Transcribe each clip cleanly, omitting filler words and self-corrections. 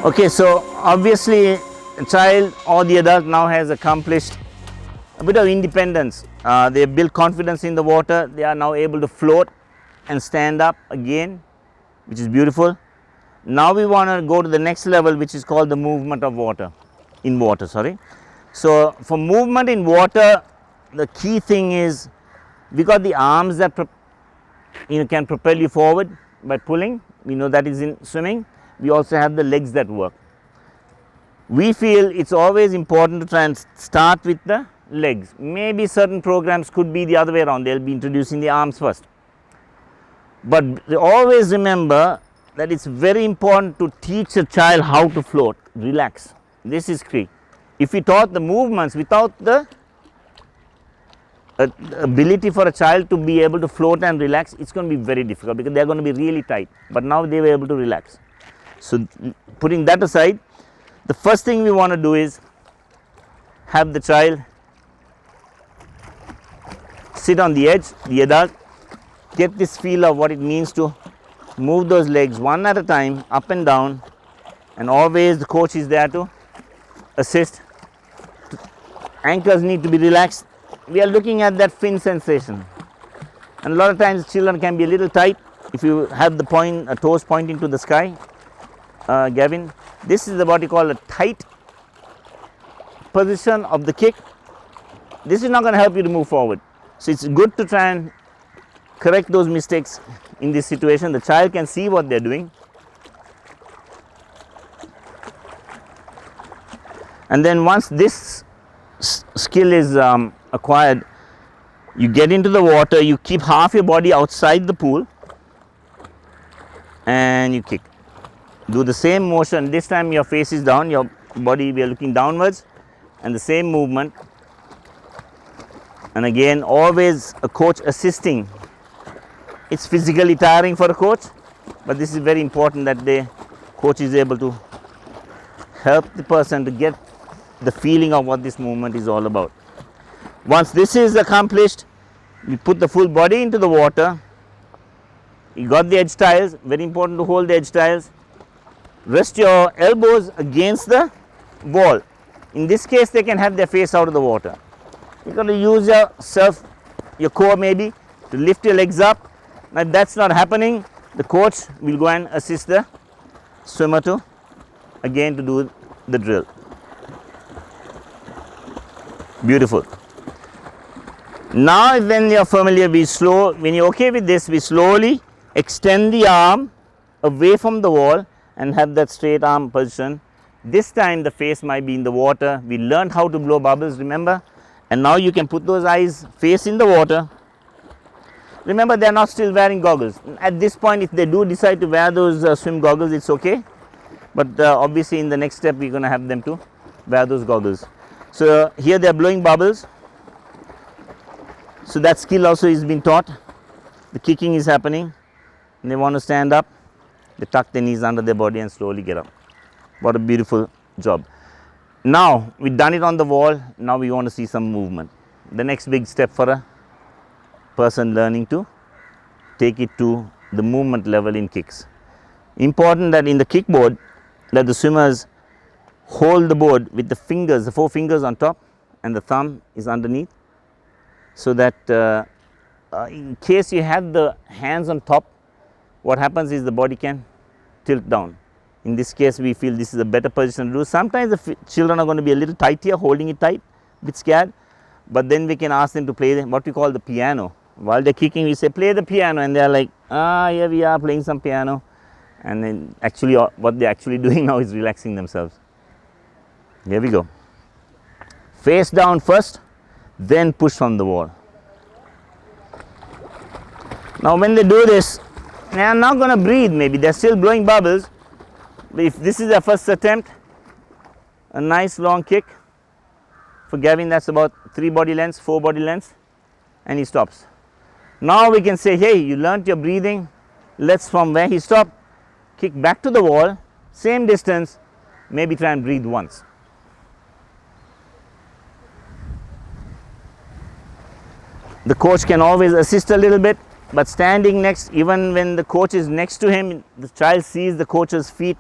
Okay, so obviously a child or the adult now has accomplished a bit of independence. They have built confidence in the water. They are now able to float and stand up again, which is beautiful. Now we want to go to the next level, which is called the movement of water, in water, sorry. So for movement in water, the key thing is we got the arms that can propel you forward by pulling. We know that is in swimming. We also have the legs that work. We feel it's always important to try and start with the legs. Maybe certain programs could be the other way around. They'll be introducing the arms first. But always remember that it's very important to teach a child how to float, relax. This is key. If we taught the movements without the ability for a child to be able to float and relax, it's going to be very difficult because they're going to be really tight. But now they were able to relax. So putting that aside, the first thing we want to do is have the child sit on the edge, the adult, get this feel of what it means to move those legs one at a time, up and down, and always the coach is there to assist. Ankles need to be relaxed. We are looking at that fin sensation, and a lot of times children can be a little tight if you have the toes pointing to the sky. Gavin, this is what you call a tight position of the kick. This is not going to help you to move forward. So it's good to try and correct those mistakes in this situation. The child can see what they're doing. And then once this skill is acquired, you get into the water, you keep half your body outside the pool and you kick. Do the same motion. This time your face is down, your body, we are looking downwards, and the same movement. And again, always a coach assisting. It's physically tiring for a coach, but this is very important that the coach is able to help the person to get the feeling of what this movement is all about. Once this is accomplished, we put the full body into the water. You got the edge tiles, very important to hold the edge tiles. Rest your elbows against the wall. In this case, they can have their face out of the water. You're going to use your core maybe, to lift your legs up. Now, if that's not happening, the coach will go and assist the swimmer to do the drill. Beautiful. Now, when you're familiar, when you're okay with this, we slowly extend the arm away from the wall and have that straight arm position. This time the face might be in the water. We learned how to blow bubbles, remember? And now you can put those eyes face in the water. Remember, they are not still wearing goggles. At this point, if they do decide to wear those swim goggles, it's okay. But obviously in the next step, we're going to have them to wear those goggles. So here they are blowing bubbles. So that skill also is being taught. The kicking is happening. And they want to stand up. They tuck their knees under their body and slowly get up. What a beautiful job. Now, we've done it on the wall. Now we want to see some movement. The next big step for a person learning to take it to the movement level in kicks. Important that in the kickboard, that the swimmers hold the board with the fingers, the 4 fingers on top, and the thumb is underneath. So that in case you have the hands on top, what happens is the body can tilt down. In this case, we feel this is a better position to do. Sometimes the children are going to be a little tight here, holding it tight, a bit scared. But then we can ask them to play what we call the piano. While they're kicking, we say, play the piano. And they're like, here we are playing some piano. And then actually, what they're actually doing now is relaxing themselves. Here we go. Face down first, then push from the wall. Now, when they do this, they are not going to breathe maybe. They're still blowing bubbles. But if this is their first attempt, a nice long kick. For Gavin, that's about 3 body lengths, 4 body lengths. And he stops. Now we can say, hey, you learnt your breathing. Let's, from where he stopped, kick back to the wall. Same distance. Maybe try and breathe once. The coach can always assist a little bit. But standing next, even when the coach is next to him, the child sees the coach's feet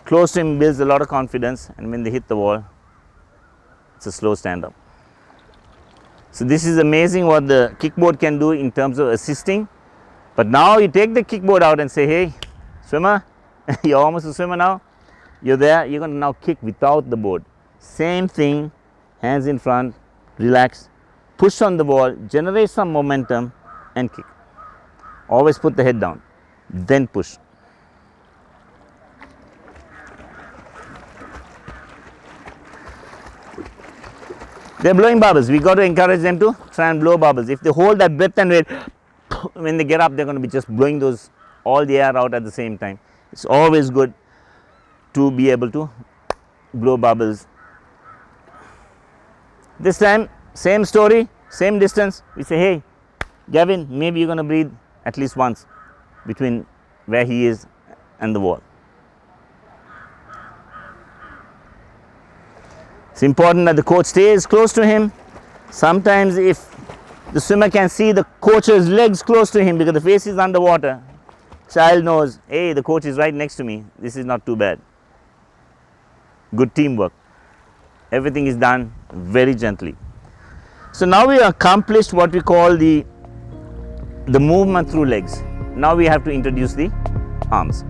close to him builds a lot of confidence, and when they hit the wall, it's a slow stand up. So this is amazing what the kickboard can do in terms of assisting. But now you take the kickboard out and say, hey, swimmer, you're almost a swimmer now. You're there, you're going to now kick without the board. Same thing, hands in front, relax, push on the ball, generate some momentum and kick. Always put the head down, then push. They're blowing bubbles. We got to encourage them to try and blow bubbles. If they hold that breath and wait, when they get up, they're going to be just blowing those all the air out at the same time. It's always good to be able to blow bubbles. This time, same story, same distance. We say, hey, Gavin, maybe you're going to breathe at least once between where he is and the wall. It's important that the coach stays close to him. Sometimes if the swimmer can see the coach's legs close to him because the face is underwater, child knows, hey, the coach is right next to me. This is not too bad. Good teamwork. Everything is done very gently. So now we accomplished what we call the movement through legs. Now we have to introduce the arms.